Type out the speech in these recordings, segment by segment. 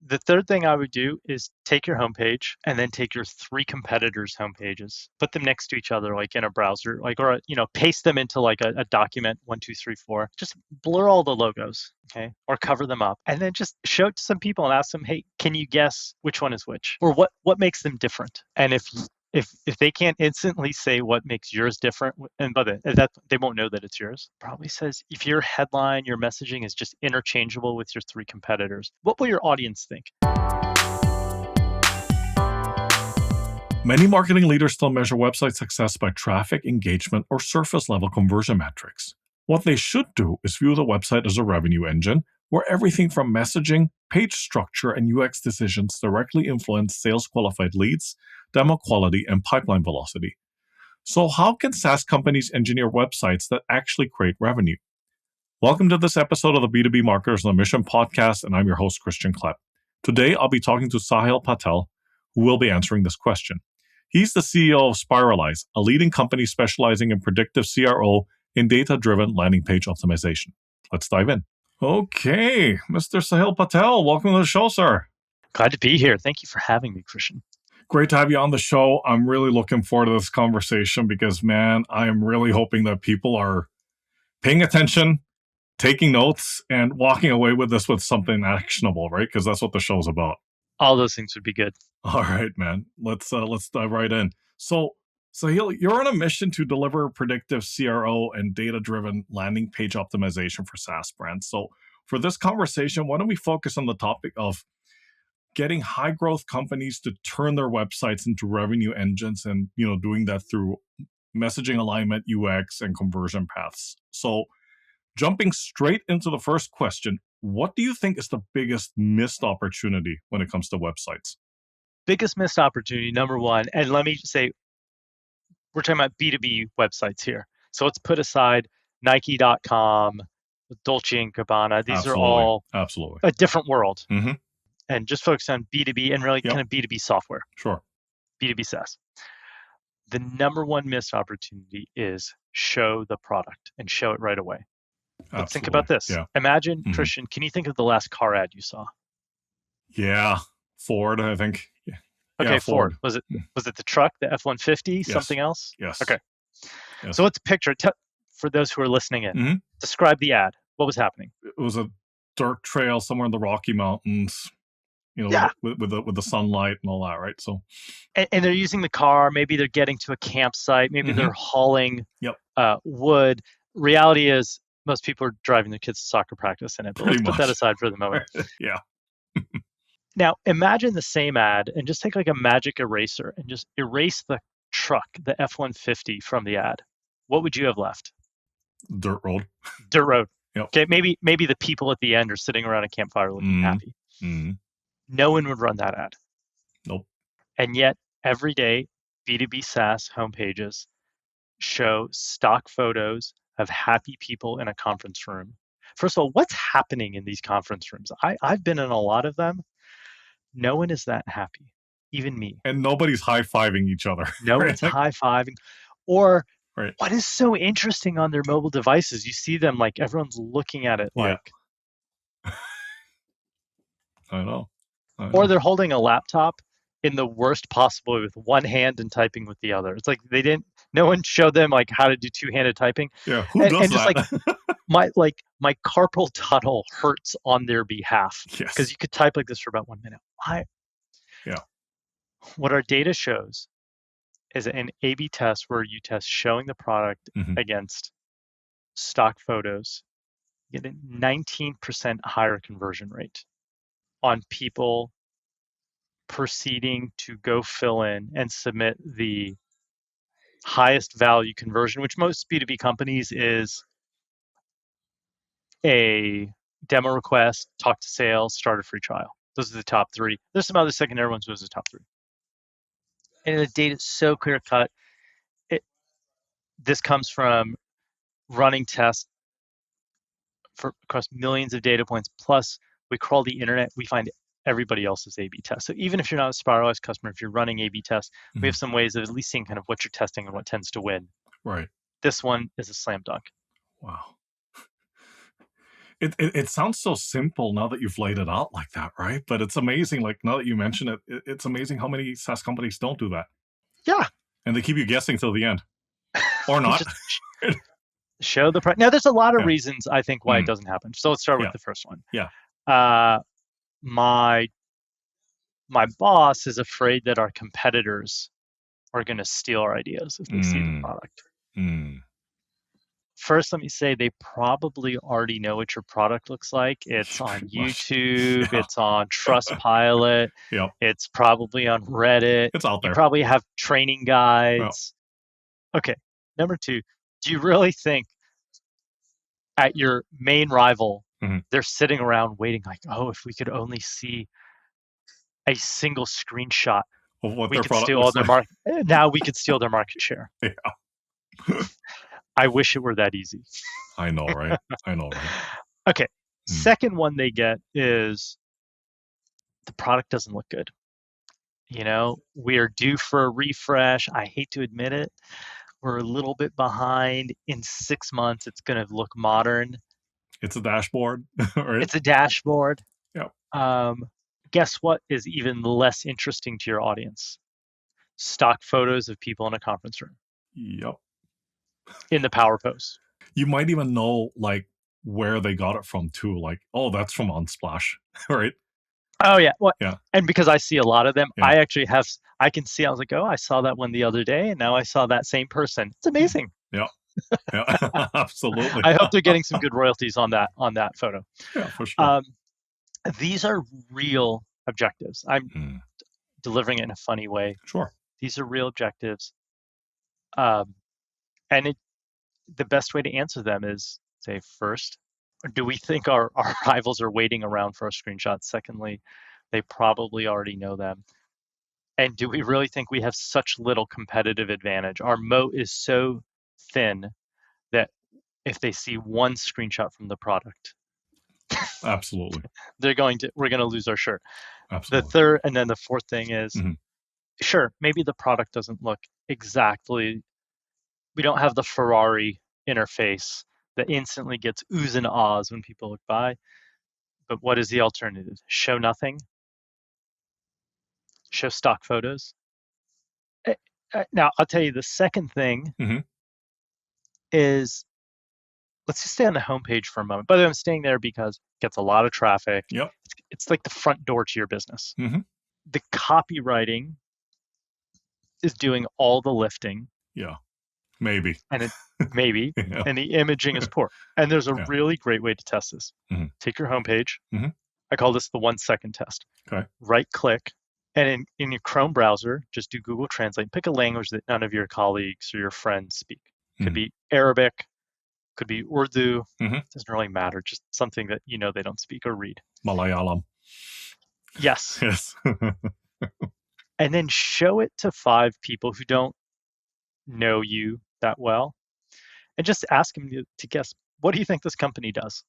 The third thing I would do is take your homepage and then take your three competitors' homepages, put them next to each other, like in a browser, paste them into like a document, 1, 2, 3, 4. Just blur all the logos, okay, or cover them up, and then just show it to some people and ask them, hey, can you guess which one is which, or what makes them different? And if they can't instantly say what makes yours different, and by that they won't know that it's yours, probably says if your headline, your messaging is just interchangeable with your three competitors, what will your audience think? Many marketing leaders still measure website success by traffic, engagement, or surface level conversion metrics. What they should do is view the website as a revenue engine where everything from messaging, page structure, and UX decisions directly influence sales qualified leads, demo quality, and pipeline velocity. So how can SaaS companies engineer websites that actually create revenue? Welcome to this episode of the B2B Marketers on a Mission podcast, and I'm your host, Christian Klepp. Today, I'll be talking to Sahil Patel, who will be answering this question. He's the CEO of Spiralize, a leading company specializing in predictive CRO and data-driven landing page optimization. Let's dive in. Okay, Mr. Sahil Patel, welcome to the show, sir. Glad to be here. Thank you for having me, Christian. Great to have you on the show. I'm really looking forward to this conversation because, man, I am really hoping that people are paying attention, taking notes, and walking away with this with something actionable, right? Because that's what the show's about. All those things would be good. All right, man. Let's dive right in. So you're on a mission to deliver predictive CRO and data-driven landing page optimization for SaaS brands. So for this conversation, why don't we focus on the topic of getting high-growth companies to turn their websites into revenue engines and, doing that through messaging alignment, UX, and conversion paths. So jumping straight into the first question, what do you think is the biggest missed opportunity when it comes to websites? Biggest missed opportunity, number one, and let me say, we're talking about B2B websites here. So let's put aside Nike.com, Dolce & Gabbana. These are all a different world. Mm-hmm. And just focus on B2B and really kind of B2B software. Sure. B2B SaaS. The number one missed opportunity is show the product and show it right away. Let's think about this. Yeah. Imagine, Christian, can you think of the last car ad you saw? Yeah. Ford, I think. Yeah. Okay, yeah, Ford. Was it the truck, the F-150, something else? Yes. Okay. Yes. So let's picture, for those who are listening in, describe the ad. What was happening? It was a dirt trail somewhere in the Rocky Mountains, with the sunlight and all that, right? So, and they're using the car. Maybe they're getting to a campsite. Maybe they're hauling wood. Reality is most people are driving their kids to soccer practice in it. But let's put that aside for the moment. Yeah. Now, imagine the same ad and just take like a magic eraser and just erase the truck, the F-150 from the ad. What would you have left? Dirt road. Dirt road. Yep. Okay, maybe the people at the end are sitting around a campfire looking happy. Mm-hmm. No one would run that ad. Nope. And yet, every day, B2B SaaS homepages show stock photos of happy people in a conference room. First of all, what's happening in these conference rooms? I've been in a lot of them. No one is that happy, even me. And nobody's high-fiving each other. No one's high-fiving. Or what is so interesting on their mobile devices, you see them like everyone's looking at it like. I know. Or they're holding a laptop in the worst possible way with one hand and typing with the other. It's like no one showed them like how to do two-handed typing. Yeah, who does just that? my carpal tunnel hurts on their behalf because you could type like this for about 1 minute. Why? Yeah. What our data shows is an A/B test where you test showing the product against stock photos, you get a 19% higher conversion rate on people proceeding to go fill in and submit the highest value conversion, which most B2B companies is a demo request, talk to sales, start a free trial. Those are the top three. There's some other secondary ones, but those are the top three. And the data is so clear cut. This comes from running tests across millions of data points. Plus, we crawl the internet. We find everybody else's A/B test. So even if you're not a Spiralize customer, if you're running A/B tests, we have some ways of at least seeing kind of what you're testing and what tends to win. Right. This one is a slam dunk. Wow. It sounds so simple now that you've laid it out like that, right? But it's amazing. Like now that you mention it, it's amazing how many SaaS companies don't do that, Yeah. and they keep you guessing till the end, or not. Just show the price. Now, there's a lot of Yeah. reasons I think why it doesn't happen. So let's start with Yeah. the first one. Yeah. Uh, my my boss is afraid that our competitors are going to steal our ideas if they see the Mm. product. Mm. First, let me say they probably already know what your product looks like. It's on Pretty much. YouTube, Yeah. it's on Trustpilot, Yep. it's probably on Reddit. It's out You there. probably have training Well, guides. Okay. Number two, do you really think at your main rival, mhm. they're sitting around waiting like, oh, if we could only see a single screenshot, Of what we their could product steal all looks their like. market. Now we could steal their market share. Yeah. I wish it were that easy. I know, right? I know, right? Okay. Mm. Second one they get is the product doesn't look good. We're due for a refresh. I hate to admit it. We're a little bit behind. In 6 months, it's going to look modern. It's a dashboard, right? It's a dashboard. Yep. Guess what is even less interesting to your audience? Stock photos of people in a conference room Yep. in the power pose. You might even know like where they got it from too. Like, oh, that's from Unsplash, right? Oh yeah. Well, Yeah. and because I see a lot of them, Yeah. I actually have. I can see. I was like, oh, I saw that one the other day, and now I saw that same person. It's amazing. Yeah. Yeah. Absolutely. I hope they're getting some good royalties on that photo. Yeah, for sure. Um, these are real objectives. I'm Mm. delivering it in a funny way. Sure. These are real objectives, and the best way to answer them is say first, do we think our rivals are waiting around for our screenshots? Secondly, they probably already know them. And do we really think we have such little competitive advantage? Our moat is so thin that if they see one screenshot from the product, Absolutely. we're going to lose our shirt. The Absolutely. third, and then the fourth thing is, Mhm. sure, maybe the product doesn't look exactly, we don't have the Ferrari interface that instantly gets oohs and ahs when people look by. But what is the alternative? Show nothing? Show stock photos? Now, I'll tell you the second thing Mhm. is, let's just stay on the homepage for a moment. By the way, I'm staying there because it gets a lot of traffic. Yep. It's like the front door to your business. Mhm. The copywriting is doing all the lifting, Yeah. Maybe. and it maybe, Yeah. and the imaging is poor. And there's a Yeah. really great way to test this. Mhm. Take your homepage. Mhm. I call this the 1 second test. Okay. Right click, and in your Chrome browser, just do Google Translate. Pick a language that none of your colleagues or your friends speak. Could Mhm. be Arabic, could be Urdu. Mhm. Doesn't really matter. Just something that they don't speak or read. Malayalam. Yes. Yes. And then show it to 5 people who don't know you that well, and just ask them to guess, what do you think this company does?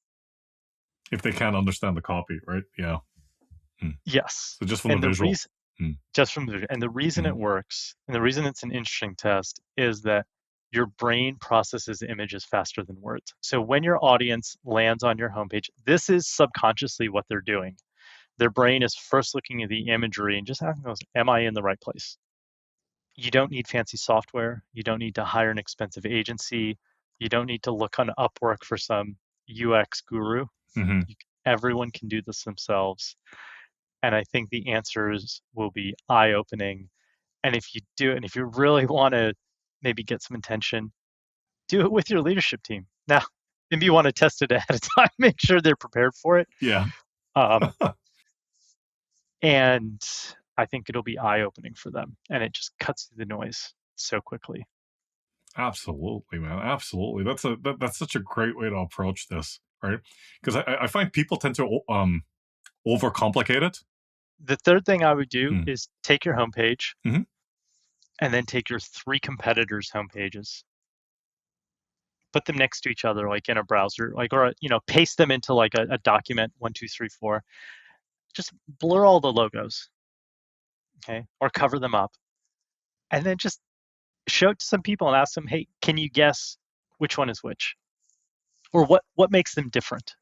If they can't understand the copy, right? Yeah. Mm. Yes. So just from the And the visual. reason, Mm. just from the, and the reason it Mhm. works, and the reason it's an interesting test is that your brain processes images faster than words. So when your audience lands on your homepage, this is subconsciously what they're doing. Their brain is first looking at the imagery and just asking themselves, am I in the right place? You don't need fancy software. You don't need to hire an expensive agency. You don't need to look on Upwork for some UX guru. Mhm. Everyone can do this themselves. And I think the answers will be eye-opening. And if you do it, and if you really want to maybe get some attention, do it with your leadership team. Now, maybe you want to test it ahead of time, make sure they're prepared for it. Yeah. Um, and I think it'll be eye-opening for them. And it just cuts through the noise so quickly. Absolutely, man. Absolutely. That's such a great way to approach this, right? Because I find people tend to overcomplicate it. The third thing I would do Mm. is take your homepage Mhm. and then take your 3 competitors' homepages, put them next to each other, like in a browser, or paste them into like a document, 1, 2, 3, 4. Just blur all the logos, okay, or cover them up, and then just show it to some people and ask them, hey, can you guess which one is which, or what makes them different?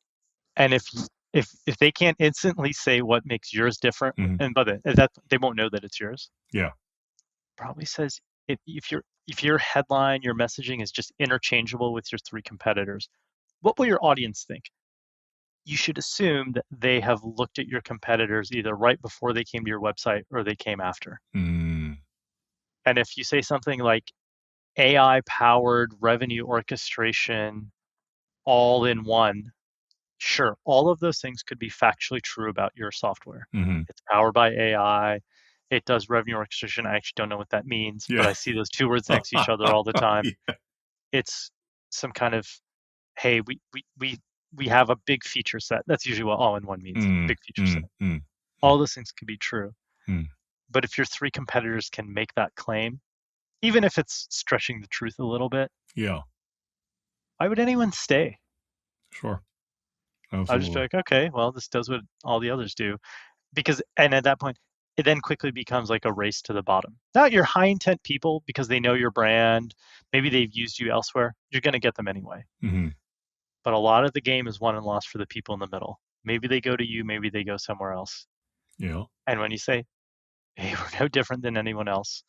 And if they can't instantly say what makes yours different, Mhm. and by that they won't know that it's yours. Yeah. Probably says if your headline, your messaging is just interchangeable with your three competitors, what will your audience think? You should assume that they have looked at your competitors either right before they came to your website or they came after. Mm. And if you say something like AI powered revenue orchestration all in one, sure, all of those things could be factually true about your software. Mhm. It's powered by AI. It does revenue orchestration. I actually don't know what that means, but Yeah. I see those two words next to each other all the time. Yeah. It's some kind of, hey, we have a big feature set. That's usually what all in one means, Mm, big feature set. mm, mm, mm, All those things can be true. mm. But if your three competitors can make that claim, even if it's stretching the truth a little bit, Yeah. why would anyone stay? Sure. I'll just be Absolutely. like, okay, well, this does what all the others do. Because, and at that point, it then quickly becomes like a race to the bottom. Not your high intent people because they know your brand, maybe they've used you elsewhere, you're going to get them anyway. Hmm. But a lot of the game is won and lost for the people in the middle. Maybe they go to you, maybe they go somewhere else. Yeah. And when you say, hey, we're no different than anyone else,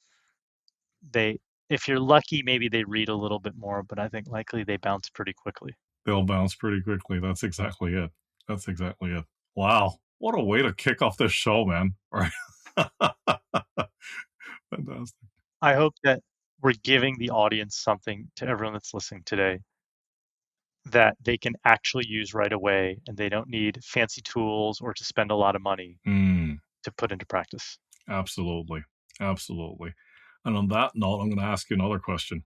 they, if you're lucky, maybe they read a little bit more, but I think likely they bounce pretty quickly. They'll bounce pretty quickly. That's exactly it. That's exactly it. Wow. What a way to kick off this show, man. Right. Fantastic. I hope that we're giving the audience something to everyone that's listening today that they can actually use right away and they don't need fancy tools or to spend a lot of money Mm, to put into practice. absolutely. Absolutely. And on that note, I'm going to ask you another question.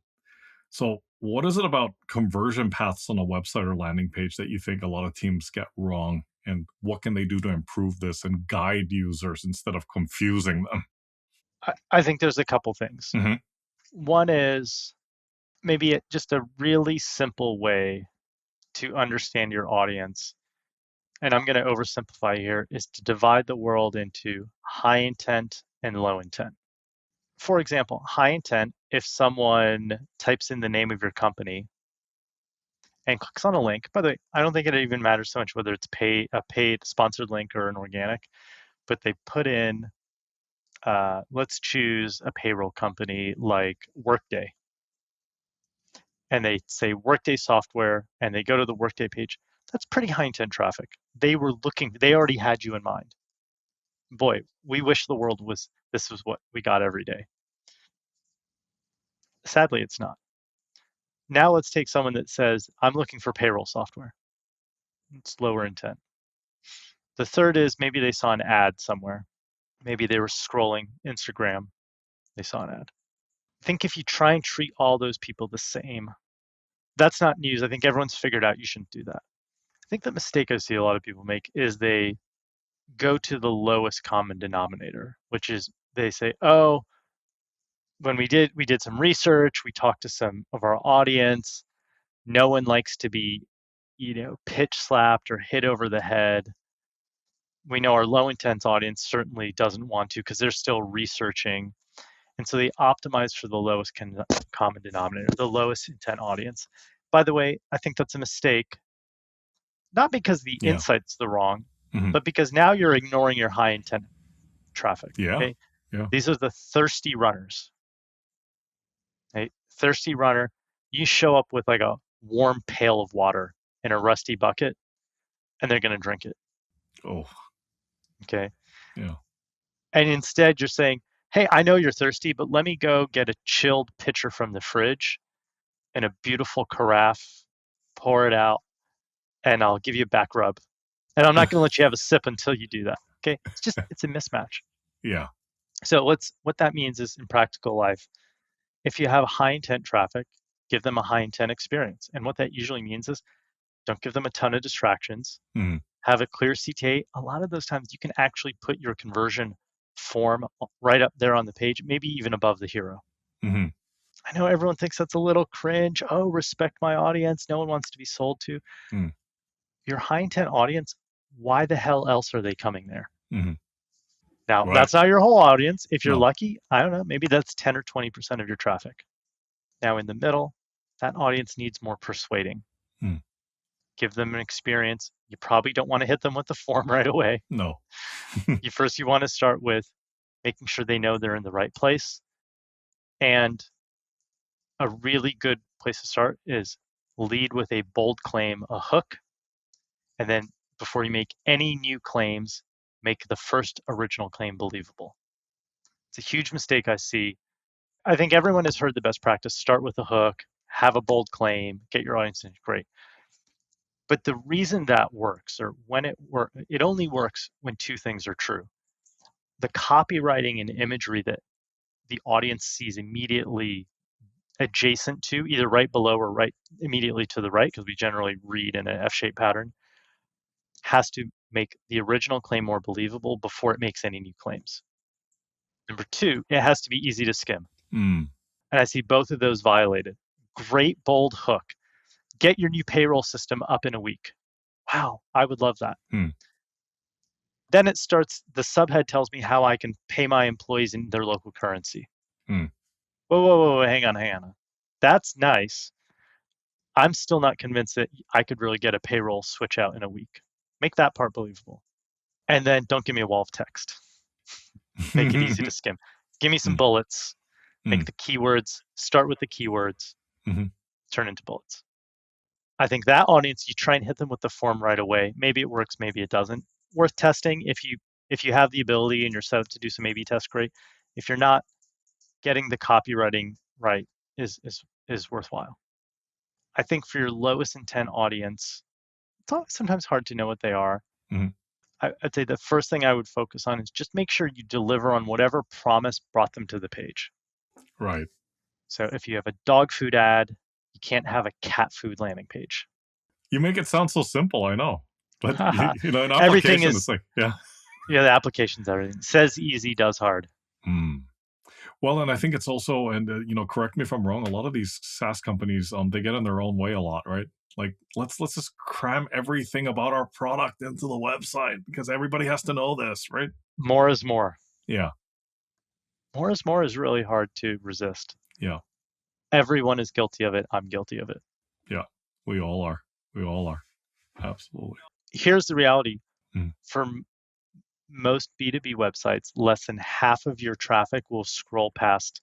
So, what is it about conversion paths on a website or landing page that you think a lot of teams get wrong? And what can they do to improve this and guide users instead of confusing them? I think there's a couple things. Hmm. One is maybe just a really simple way to understand your audience. And I'm going to oversimplify here is to divide the world into high intent and low intent. For example, high intent, if someone types in the name of your company and clicks on a link. By the way, I don't think it even matters so much whether it's a paid sponsored link or an organic, but they put in, let's choose a payroll company like Workday, and they say Workday software, and they go to the Workday page. That's pretty high intent traffic. They were looking, they already had you in mind. Boy, we wish the world was, this was what we got every day. Sadly, it's not. Now let's take someone that says, I'm looking for payroll software. It's lower intent. The third is maybe they saw an ad somewhere. Maybe they were scrolling Instagram, they saw an ad. I think if you try and treat all those people the same, that's not news. I think everyone's figured out you shouldn't do that. I think the mistake I see a lot of people make is they go to the lowest common denominator, which is they say, oh, when we did some research, we talked to some of our audience. No one likes to be, pitch slapped or hit over the head. We know our low intent audience certainly doesn't want to because they're still researching. And so they optimize for the lowest common denominator, the lowest intent audience. By the way, I think that's a mistake, not because the Yeah. insight's the wrong, Hmm. but because now you're ignoring your high intent traffic. Yeah. Okay. Yeah. These are the thirsty runners. Okay? Thirsty runner, you show up with like a warm pail of water in a rusty bucket, and they're going to drink it. Oh, Okay. yeah. And instead, you're saying, hey, I know you're thirsty, but let me go get a chilled pitcher from the fridge in a beautiful carafe, pour it out, and I'll give you a back rub. And I'm not going to let you have a sip until you do that. Okay. It's a mismatch. Yeah. So what that means is in practical life, if you have high intent traffic, give them a high intent experience. And what that usually means is don't give them a ton of distractions, Hmm. have a clear CTA. A lot of those times you can actually put your conversion form right up there on the page, maybe even above the hero. Hmm. I know everyone thinks that's a little cringe. Oh, respect my audience. No one wants to be sold to. Hmm. Your high intent audience, why the hell else are they coming there? Hmm. Now, Right. that's not your whole audience. If you're No. lucky, I don't know, maybe that's 10 or 20% of your traffic. Now, in the middle, that audience needs more persuading. Hmm. give them an experience. You probably don't want to hit them with the form right away. No. You want to start with making sure they know they're in the right place. And a really good place to start is lead with a bold claim, a hook, and then before you make any new claims, make the first original claim believable. It's a huge mistake I see. I think everyone has heard the best practice: start with a hook, have a bold claim, get your audience in. Great. But the reason that works, or when it only works when two things are true. The copywriting and imagery that the audience sees immediately adjacent to, either right below or right immediately to the right, because we generally read in an F-shaped pattern, has to make the original claim more believable before it makes any new claims. Number two, it has to be easy to skim. Mm. And I see both of those violated. Great bold hook. Get your new payroll system up in a week. Wow, I would love that. Mm. Then it starts, the subhead tells me how I can pay my employees in their local currency. Mm. Whoa, hang on. That's nice. I'm still not convinced that I could really get a payroll switch out in a week. Make that part believable. And then don't give me a wall of text. Make it easy to skim. Give me some Mm. bullets. Make Mm. the keywords, start with the keywords, Mhm. turn into bullets. I think that audience, you try and hit them with the form right away. Maybe it works, maybe it doesn't. Worth testing if you have the ability and you're set up to do some A/B tests, great. If you're not, getting the copywriting right is worthwhile. I think for your lowest intent audience, it's sometimes hard to know what they are. Mhm. I'd say the first thing I would focus on is just make sure you deliver on whatever promise brought them to the page. Right. So if you have a dog food ad, you can't have a cat food landing page. You make it sound so simple, I know. But in Everything application, it's is, like, yeah. the application's everything. Says easy, does hard. Mm. Well, and I think it's also, and correct me if I'm wrong. A lot of these SaaS companies, they get in their own way a lot, right? Like, let's just cram everything about our product into the website because everybody has to know this, right? More is more. Yeah, More is more is really hard to resist. yeah, Everyone is guilty of it. I'm guilty of it. yeah. We all are. We all are. Absolutely. Here's the reality. Mm. For most B2B websites, less than half of your traffic will scroll past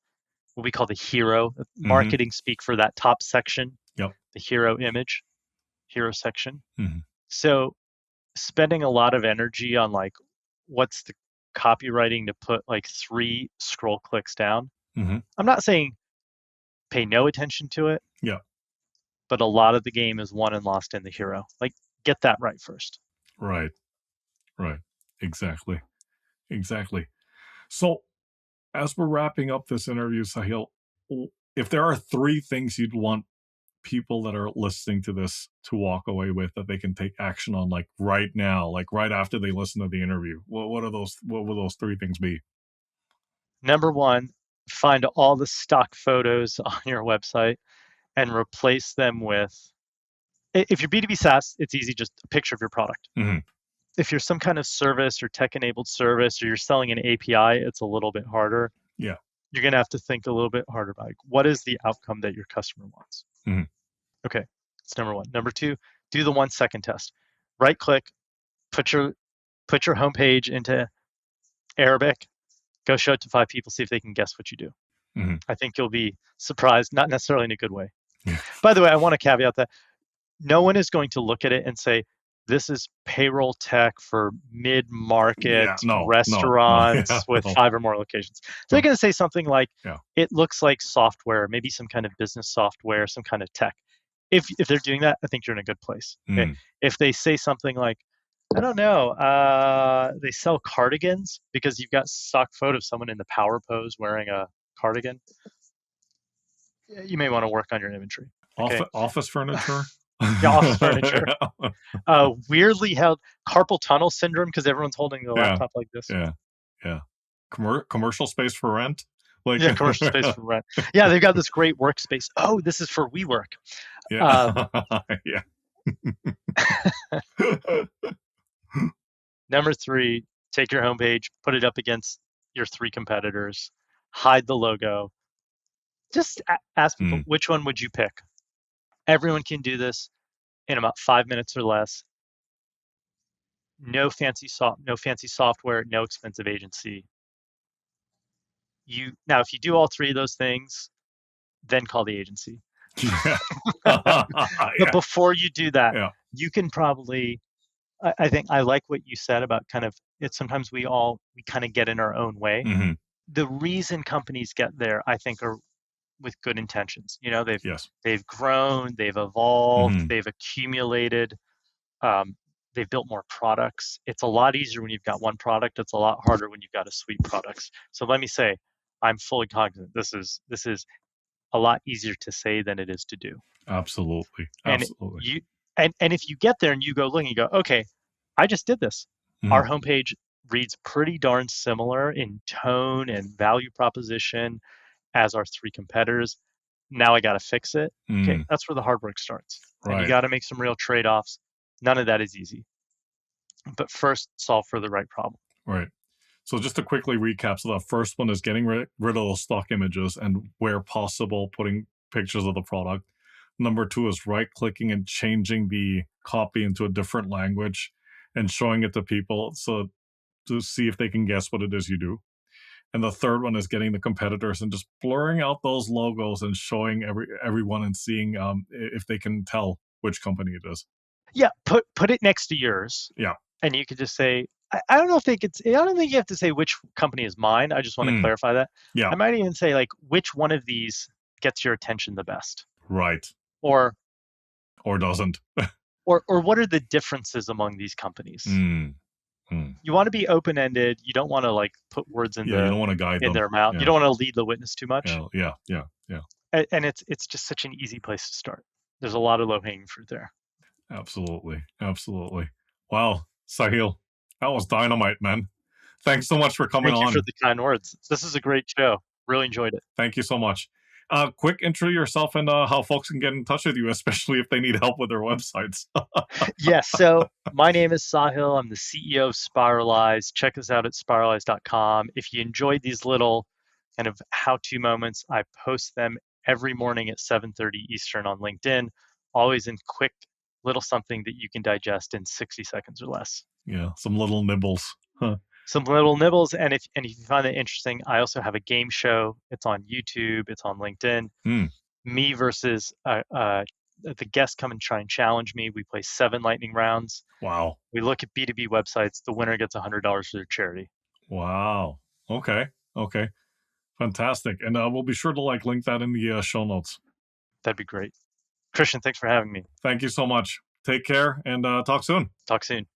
what we call the hero. Mm-hmm. Marketing speak for that top section, Yep. the hero image, hero section. Mm-hmm. So spending a lot of energy on like what's the copywriting to put like 3 scroll clicks down. Mm-hmm. I'm not saying pay no attention to it, Yeah. but a lot of the game is won and lost in the hero. Like, get that right first. Right. Right. Exactly. Exactly. So, as we're wrapping up this interview, Sahil, if there are 3 things you'd want people that are listening to this to walk away with that they can take action on, like right now, like right after they listen to the interview, what are those? What will those 3 things be? Number one, find all the stock photos on your website and replace them with, if you're B2B SaaS, it's easy, just a picture of your product. Mm-hmm. If you're some kind of service or tech-enabled service, or you're selling an API, it's a little bit harder. Yeah. You're going to have to think a little bit harder about, like, what is the outcome that your customer wants? Mm-hmm. Okay, that's number one. Number two, do the 1-second test. Right click, put your homepage into Arabic, go show it to 5 people, see if they can guess what you do. Mm-hmm. I think you'll be surprised, not necessarily in a good way. Yeah. By the way, I want to caveat that no one is going to look at it and say, this is payroll tech for mid-market Yeah. No. No. No. Yeah. restaurants with No. 5 or more locations. They're No. going to say something like, Yeah. it looks like software, maybe some kind of business software, some kind of tech. If they're doing that, I think you're in a good place. Okay? Mm. If they say something like, I don't know, they sell cardigans, because you've got stock photo of someone in the power pose wearing a cardigan, you may want to work on your imagery. Okay. Office furniture. Yeah, office furniture. Weirdly held carpal tunnel syndrome because everyone's holding their Yeah. laptop like this. Yeah. Yeah. Commercial space for rent. Like, Yeah, commercial space for rent. Yeah, they've got this great workspace. Oh, this is for WeWork. Yeah. Yeah. Number 3, take your homepage, put it up against your 3 competitors, hide the logo. Just ask people, Mm. which one would you pick? Everyone can do this. in about 5 minutes or less. No fancy software, no expensive agency. Now, if you do all three of those things, then call the agency. Yeah. But Yeah. before you do that, Yeah. you can probably, I think I like what you said about kind of it's sometimes we kind of get in our own way. Hmm. The reason companies get there, I think, are with good intentions. Yes. They've grown, they've evolved, Hmm. they've accumulated, um, they've built more products. It's a lot easier when you've got one product. It's a lot harder when you've got a suite of products. So let me say, I'm fully cognizant. This is a lot easier to say than it is to do. Absolutely. And Absolutely. you and if you get there and you go look and you go, okay, I just did this. Hmm. Our homepage reads pretty darn similar in tone and value proposition as our three competitors. Now I got to fix it. Okay, Mm. that's where the hard work starts. And you Right. got to make some real trade-offs. None of that is easy. But first, solve for the right problem. Right. So just to quickly recap, so the first one is getting rid of those stock images and where possible, putting pictures of the product. Number two is right clicking and changing the copy into a different language and showing it to people so to see if they can guess what it is you do. And the third one is getting the competitors and just blurring out those logos and showing everyone and seeing if they can tell which company it is. Yeah, put it next to yours, Yeah. and you could just say, I don't know if they could. I don't think you have to say which company is mine. I just want to Mm. clarify that. Yeah. I might even say like which one of these gets your attention the best, Right. or Or doesn't. or what are the differences among these companies? Mm. Mm. You want to be open ended. You don't want to like put words Yeah. You don't want to guide in them. their mouth. You Yeah. don't want to lead the witness too much. Yeah. Yeah. Yeah. Yeah. And it's just such an easy place to start. There's a lot of low hanging fruit there. Absolutely. Absolutely. Wow. Sahil, that was dynamite, man. Thanks so much for coming Thank you for on. the kind words. This is a great show. Really enjoyed it. Thank you so much. Quick intro yourself and how folks can get in touch with you, especially if they need help with their websites. Yes. So my name is Sahil. I'm the CEO of Spiralize. Check us out at spiralize.com. If you enjoyed these little kind of how-to moments, I post them every morning at 7:30 Eastern on LinkedIn, always in quick little something that you can digest in 60 seconds or less. Yeah, some little nibbles. Huh. Some little nibbles, and if you find that interesting, I also have a game show. It's on YouTube. It's on LinkedIn. Hmm. Me versus the guests come and try and challenge me. We play 7 lightning rounds. Wow. We look at B2B websites. The winner gets $100 for their charity. Wow. Okay. Okay. Fantastic. And we'll be sure to link that in the show notes. That'd be great. Christian, thanks for having me. Thank you so much. Take care and talk soon. Talk soon.